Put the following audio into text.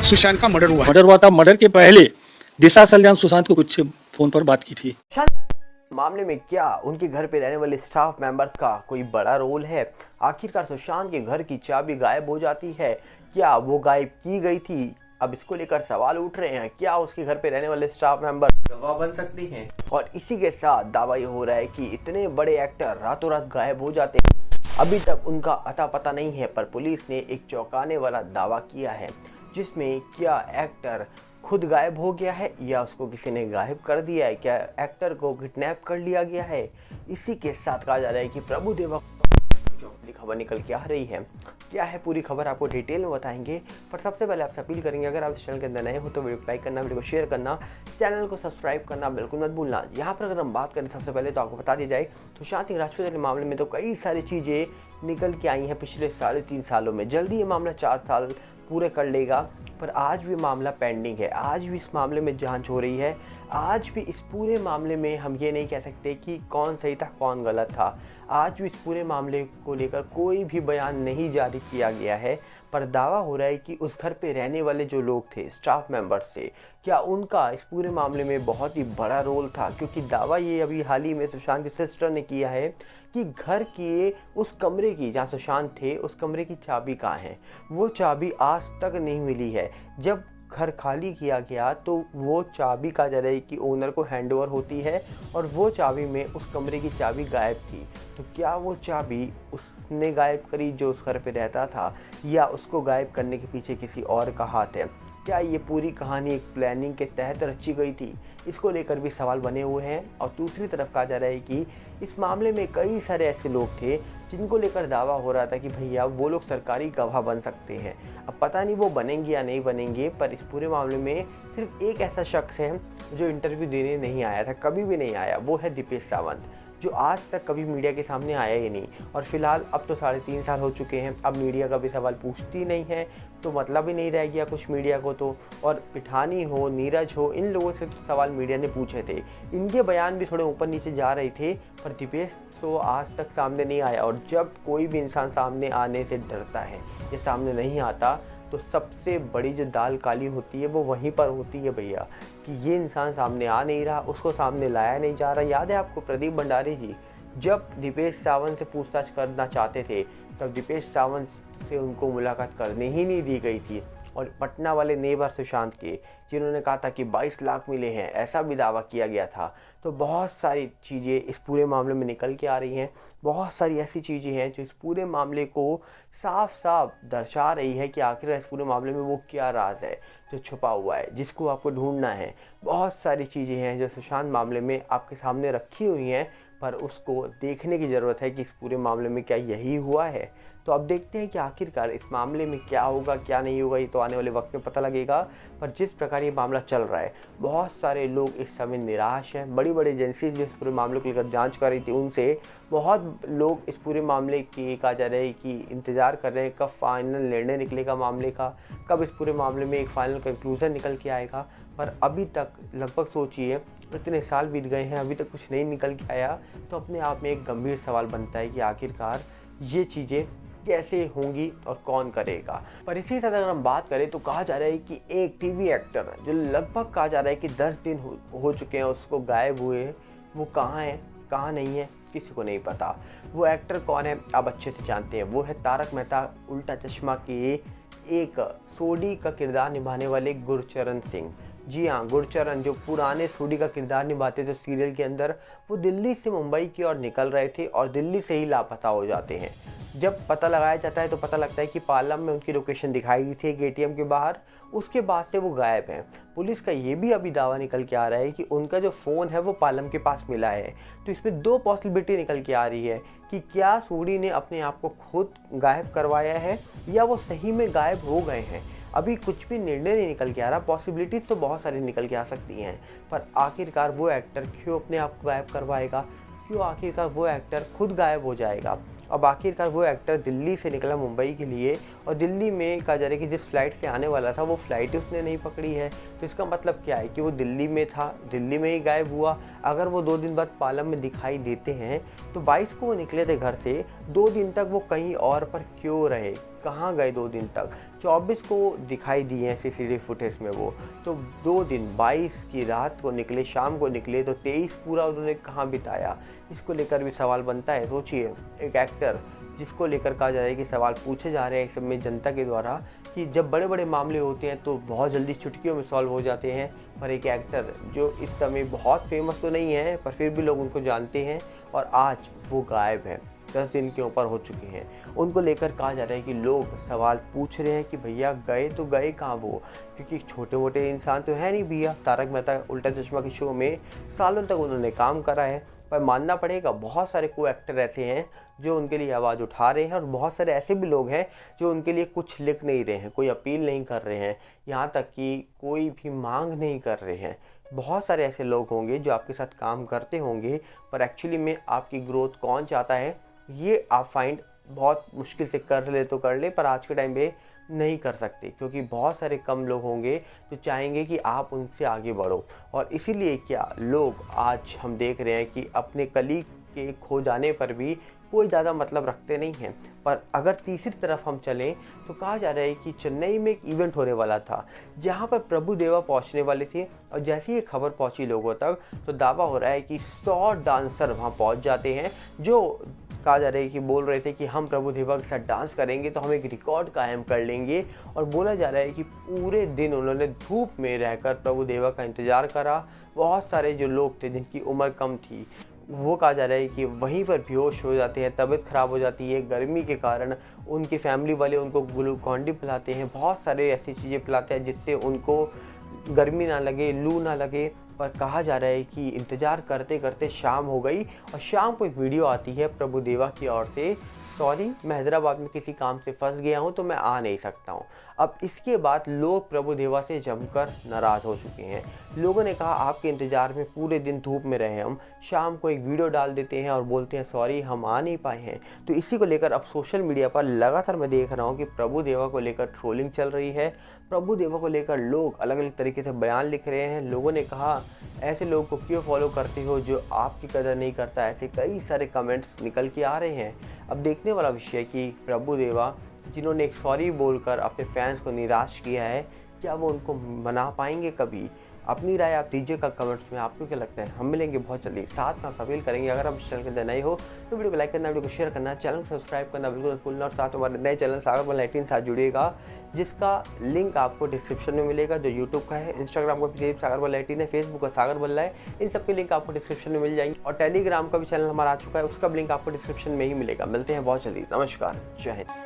सुशांत का मर्डर हुआ। मर्डर हुआ था। मर्डर के पहले दिशा सल्यान सुशांत को कुछ फोन पर बात की थी। मामले में क्या उनके घर पे रहने वाले स्टाफ मेंबर्स का कोई बड़ा रोल है? आखिरकार सुशांत के घर की चाबी गायब हो जाती है, क्या वो गायब की गई थी? अब इसको लेकर सवाल उठ रहे हैं, क्या उसके घर पे रहने वाले स्टाफ मेंबर गवाह बन सकते हैं? और इसी के साथ दावा ये हो रहा है कि इतने बड़े एक्टर रातों रात गायब हो जाते हैं। अभी तक उनका अता पता नहीं है, पर पुलिस ने एक चौंकाने वाला दावा किया है, जिसमें क्या एक्टर खुद गायब हो गया है या उसको किसी ने गायब कर दिया है, क्या एक्टर को किडनैप कर लिया गया है? इसी के साथ कहा जा रहा है कि प्रभुदेवा की खबर निकल के आ रही है। क्या है पूरी खबर आपको डिटेल में बताएंगे, पर सबसे पहले आपसे अपील करेंगे, अगर आप इस चैनल के अंदर नए हो तो वीडियो को लाइक करना, वीडियो को शेयर करना, चैनल को सब्सक्राइब करना बिल्कुल मत भूलना। यहाँ पर अगर हम बात करें सबसे पहले तो आपको बता दी जाए, सुशांत सिंह राजपूत के मामले में तो कई सारी चीज़ें निकल के आई हैं पिछले 3.5 सालों में। जल्दी ये मामला 4 साल पूरे कर लेगा, पर आज भी मामला पेंडिंग है। आज भी इस मामले में जांच हो रही है। आज भी इस पूरे मामले में हम ये नहीं कह सकते कि कौन सही था कौन गलत था। आज भी इस पूरे मामले को लेकर कोई भी बयान नहीं जारी किया गया है, पर दावा हो रहा है कि उस घर पे रहने वाले जो लोग थे, स्टाफ मेंबर्स थे, क्या उनका इस पूरे मामले में बहुत ही बड़ा रोल था? क्योंकि दावा ये अभी हाल ही में सुशांत की सिस्टर ने किया है कि घर के उस कमरे की जहाँ सुशांत थे, उस कमरे की चाबी कहाँ है? वो चाबी आज तक नहीं मिली है। जब घर खाली किया गया तो वो चाबी कहा जा रहा है कि ओनर को हैंडओवर होती है, और वो चाबी में उस कमरे की चाबी गायब थी। तो क्या वो चाबी उसने गायब करी जो उस घर पे रहता था, या उसको गायब करने के पीछे किसी और का हाथ है? क्या ये पूरी कहानी एक प्लानिंग के तहत रची गई थी? इसको लेकर भी सवाल बने हुए हैं। और दूसरी तरफ कहा जा रहा है कि इस मामले में कई सारे ऐसे लोग थे जिनको लेकर दावा हो रहा था कि भैया वो लोग सरकारी गवाह बन सकते हैं। अब पता नहीं वो बनेंगे या नहीं बनेंगे, पर इस पूरे मामले में सिर्फ एक ऐसा शख्स है जो इंटरव्यू देने नहीं आया था, कभी भी नहीं आया, वो है दीपेश सावंत, जो आज तक कभी मीडिया के सामने आया ही नहीं। और फिलहाल अब तो 3.5 साल हो चुके हैं, अब मीडिया का भी सवाल पूछती नहीं है, तो मतलब ही नहीं रह गया कुछ मीडिया को तो। और पिठानी हो, नीरज हो, इन लोगों से तो सवाल मीडिया ने पूछे थे, इनके बयान भी थोड़े ऊपर नीचे जा रहे थे, पर दीपेश तो आज तक सामने नहीं आया। और जब कोई भी इंसान सामने आने से डरता है या सामने नहीं आता, तो सबसे बड़ी जो दाल काली होती है वो वहीं पर होती है भैया, कि ये इंसान सामने आ नहीं रहा, उसको सामने लाया नहीं जा रहा। याद है आपको प्रदीप भंडारी जी जब दीपेश सावंत से पूछताछ करना चाहते थे, तब दीपेश सावंत से उनको मुलाकात करने ही नहीं दी गई थी। और पटना वाले नेबर सुशांत के, जिन्होंने कहा था कि 22 लाख मिले हैं, ऐसा भी दावा किया गया था। तो बहुत सारी चीज़ें इस पूरे मामले में निकल के आ रही हैं। बहुत सारी ऐसी चीज़ें हैं जो इस पूरे मामले को साफ साफ दर्शा रही है कि आखिर इस पूरे मामले में वो क्या राज है जो छुपा हुआ है, जिसको आपको ढूंढना है। बहुत सारी चीज़ें हैं जो सुशांत मामले में आपके सामने रखी हुई हैं, पर उसको देखने की ज़रूरत है कि इस पूरे मामले में क्या यही हुआ है। तो अब देखते हैं कि आखिरकार इस मामले में क्या होगा क्या नहीं होगा, ये तो आने वाले वक्त में पता लगेगा। पर जिस प्रकार ये मामला चल रहा है, बहुत सारे लोग इस समय निराश हैं। बड़ी बड़ी एजेंसीज जो इस पूरे मामले को लेकर जांच कर रही थी, उनसे बहुत लोग इस पूरे मामले की कहा जा रहा है कि इंतज़ार कर रहे हैं कब फाइनल निर्णय निकलेगा मामले का, कब इस पूरे मामले में एक फाइनल कंक्लूजन निकल के आएगा। पर अभी तक लगभग सोचिए इतने साल बीत गए हैं, अभी तक कुछ नहीं निकल के आया, तो अपने आप में एक गंभीर सवाल बनता है कि आखिरकार ये चीज़ें कैसे होंगी और कौन करेगा। पर इसी साथ अगर हम बात करें तो कहा जा रहा है कि एक टीवी एक्टर जो लगभग कहा जा रहा है कि 10 दिन हो चुके हैं उसको गायब हुए, वो कहाँ है कहाँ नहीं है किसी को नहीं पता। वो एक्टर कौन है आप अच्छे से जानते हैं, वो है तारक मेहता उल्टा चश्मा के एक सोडी का किरदार निभाने वाले गुरचरण सिंह। जी हाँ, गुरचरण जो पुराने सोडी का किरदार निभाते थे सीरियल के अंदर, वो दिल्ली से मुंबई की ओर निकल रहे थे और दिल्ली से ही लापता हो जाते हैं। जब पता लगाया जाता है तो पता लगता है कि पालम में उनकी लोकेशन दिखाई दी थी एक ATM के बाहर, उसके बाद से वो गायब हैं। पुलिस का ये भी अभी दावा निकल के आ रहा है कि उनका जो फ़ोन है वो पालम के पास मिला है। तो इसमें 2 पॉसिबिलिटी निकल के आ रही है कि क्या सोडी ने अपने आप को खुद गायब करवाया है या वो सही में गायब हो गए हैं। अभी कुछ भी निर्णय नहीं निकल के आ रहा। पॉसिबिलिटीज़ तो बहुत सारी निकल के आ सकती हैं, पर आखिरकार वो एक्टर क्यों अपने आप को गायब करवाएगा, क्यों आखिरकार वो एक्टर खुद गायब हो जाएगा। अब आखिरकार वो एक्टर दिल्ली से निकला मुंबई के लिए, और दिल्ली में कहा जा रहा है कि जिस फ्लाइट से आने वाला था वो फ्लाइट उसने नहीं पकड़ी है। तो इसका मतलब क्या है कि वो दिल्ली में था, दिल्ली में ही गायब हुआ। अगर वो 2 दिन बाद पालम में दिखाई देते हैं तो 22 को वो निकले थे घर से, 2 दिन तक वो कहीं और पर क्यों रहे, कहाँ गए 2 दिन तक। 24 को दिखाई दिए हैं सीसीटीवी फुटेज में वो। तो 2 दिन 22 की रात को निकले, शाम को निकले, तो 23 पूरा उन्होंने कहाँ बिताया, इसको लेकर भी सवाल बनता है। सोचिए, एक एक्टर जिसको लेकर कहा जा रहा है कि सवाल पूछे जा रहे हैं इस समय जनता के द्वारा कि जब बड़े बड़े मामले होते हैं तो बहुत जल्दी चुटकियों में सॉल्व हो जाते हैं, पर एक एक्टर जो इस समय बहुत फेमस तो नहीं है पर फिर भी लोग उनको जानते हैं और आज वो गायब है, 10 दिन के ऊपर हो चुके हैं। उनको लेकर कहा जा रहा है कि लोग सवाल पूछ रहे हैं कि भैया गए तो गए कहाँ वो, क्योंकि छोटे मोटे इंसान तो है नहीं भैया। तारक मेहता उल्टा चश्मा के शो में सालों तक उन्होंने काम करा है, पर मानना पड़ेगा बहुत सारे को एक्टर ऐसे हैं जो उनके लिए आवाज़ उठा रहे हैं और बहुत सारे ऐसे भी लोग हैं जो उनके लिए कुछ लिख नहीं रहे हैं, कोई अपील नहीं कर रहे हैं, यहाँ तक कि कोई भी मांग नहीं कर रहे हैं। बहुत सारे ऐसे लोग होंगे जो आपके साथ काम करते होंगे, पर एक्चुअली में आपकी ग्रोथ कौन चाहता है ये आप फाइंड बहुत मुश्किल से कर ले तो कर ले, पर आज के टाइम पे नहीं कर सकते, क्योंकि बहुत सारे कम लोग होंगे जो चाहेंगे कि आप उनसे आगे बढ़ो। और इसीलिए क्या लोग आज हम देख रहे हैं कि अपने कलीग के खो जाने पर भी कोई ज़्यादा मतलब रखते नहीं हैं। पर अगर तीसरी तरफ हम चलें तो कहा जा रहा है कि चेन्नई में एक इवेंट होने वाला था जहां पर प्रभु देवा पहुंचने वाले थे, और जैसे ही खबर पहुंची लोगों तक तो दावा हो रहा है कि 100 डांसर वहां पहुंच जाते हैं, जो कहा जा रहा है कि बोल रहे थे कि हम प्रभु देवा के साथ डांस करेंगे तो हम एक रिकॉर्ड कायम कर लेंगे। और बोला जा रहा है कि पूरे दिन उन्होंने धूप में रहकर प्रभु देवा का इंतज़ार करा। बहुत सारे जो लोग थे जिनकी उम्र कम थी वो कहा जा रहा है कि वहीं पर बेहोश हो जाते हैं, तबीयत ख़राब हो जाती है गर्मी के कारण। उनकी फैमिली वाले उनको ग्लूकॉन डी पिलाते हैं, बहुत सारे ऐसी चीज़ें पिलाते हैं जिससे उनको गर्मी ना लगे, लू ना लगे। पर कहा जा रहा है कि इंतज़ार करते करते शाम हो गई और शाम को एक वीडियो आती है प्रभु देवा की ओर से, सॉरी मैं हैदराबाद में किसी काम से फंस गया हूँ तो मैं आ नहीं सकता हूँ। अब इसके बाद लोग प्रभु देवा से जमकर नाराज़ हो चुके हैं। लोगों ने कहा आपके इंतज़ार में पूरे दिन धूप में रहे हम, शाम को एक वीडियो डाल देते हैं और बोलते हैं सॉरी हम आ नहीं पाए हैं। तो इसी को लेकर अब सोशल मीडिया पर लगातार मैं देख रहा हूँ कि प्रभु देवा को लेकर ट्रोलिंग चल रही है। प्रभु देवा को लेकर लोग अलग अलग तरीके से बयान लिख रहे हैं। लोगों ने कहा ऐसे लोगों को क्यों फॉलो करते हो जो आपकी कदर नहीं करता, ऐसे कई सारे कमेंट्स निकल के आ रहे हैं। अब देखने वाला विषय कि प्रभु देवा जिन्होंने एक सॉरी बोलकर अपने फैंस को निराश किया है, क्या वो उनको मना पाएंगे कभी? अपनी राय आप दीजिएगा कमेंट्स में, आपको क्या लगता है? हम मिलेंगे बहुत जल्दी, साथ में आप अपील करेंगे अगर आप इस चैनल के अंदर नए हो तो वीडियो को लाइक करना, वीडियो को शेयर करना, चैनल को सब्सक्राइब करना बिल्कुल भूलना, और साथ में हमारे नए चैनल सागर बल्ला 18 साथ जुड़िएगा, जिसका लिंक आपको डिस्क्रिप्शन में मिलेगा। जो यूट्यूब का है, इंस्टाग्राम का पेज सागर बल्ला 18 है, फेसबुक का सागर बल्ला है, इन सब के लिंक आपको डिस्क्रिप्शन में मिल जाएंगे। और टेलीग्राम का भी चैनल हमारा आ चुका है, उसका भी लिंक आपको डिस्क्रिप्शन में ही मिलेगा। मिलते हैं बहुत जल्दी, नमस्कार, जय हिंद।